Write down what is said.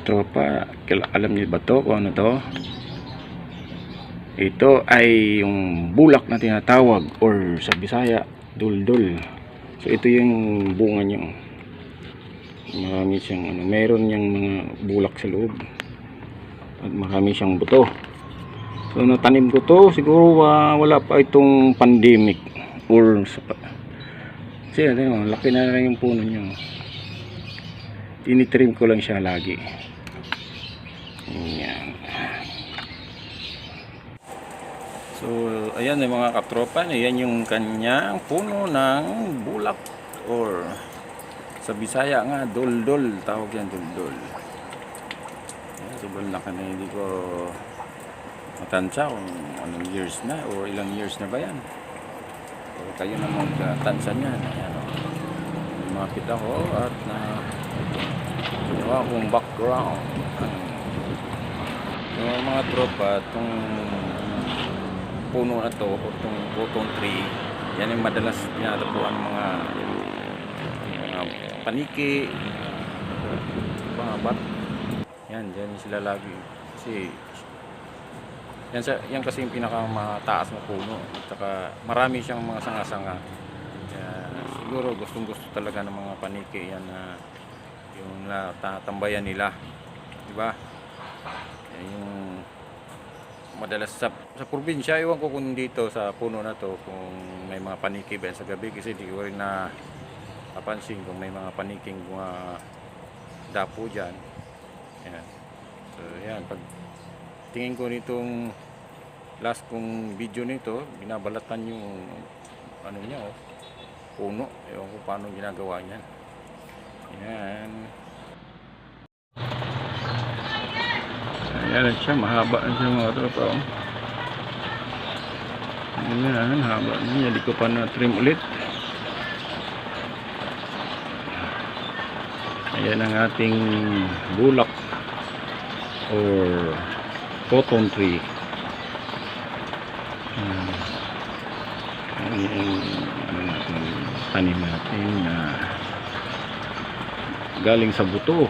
Tropa, alam niyo ba to kung ano to? Ito ay yung bulak na tinatawag, or sa Bisaya, duldul. So ito yung bunga niya. Marami siyang meron niyang mga bulak sa loob. At marami siyang buto. So natanim ko to siguro wala pa itong pandemic, or kasi laki na rin yung puno niya. Tinitrim ko lang siya lagi. Ayan. So ayan mga katropa, ayan yung kanyang puno ng bulak, or sa Bisaya nga duldul, tawag yan, duldul. Sobrang laki na, hindi ko matansya kung anong years na o ilang years na ba yan. So kayo na magtansya niyan. Ayan, lumapit ako at ginawa akong background. Yung mga tropa, itong puno na to, o itong cotton tree, yan yung madalas pinatapuan mga paniki, mga bat. Yan, dyan sila lagi. Kasi yan kasi yung pinakamataas na puno. At saka marami siyang mga sanga-sanga. Siguro gustong gusto talaga ng mga paniki yan na yung natatambayan nila, diba? Yung madalas sa probinsya, iwan ko kung dito sa puno na to kung may mga paniki ba sa gabi, kasi di ko rin na napansin kung may mga paniking mga dapo dyan. Yan. So yan, pag tingin ko nitong last kong video nito, binabalatan yung ano niya, puno. Ewan ko paano ginagawa niyan. Yan. Ayan siya, mahaba na siya mga tropa. Ayan, haba niya. Hindi ko pa na-trim ulit. Ayan ang ating bulak or cotton tree. Ayan yung tanim natin na galing sa buto.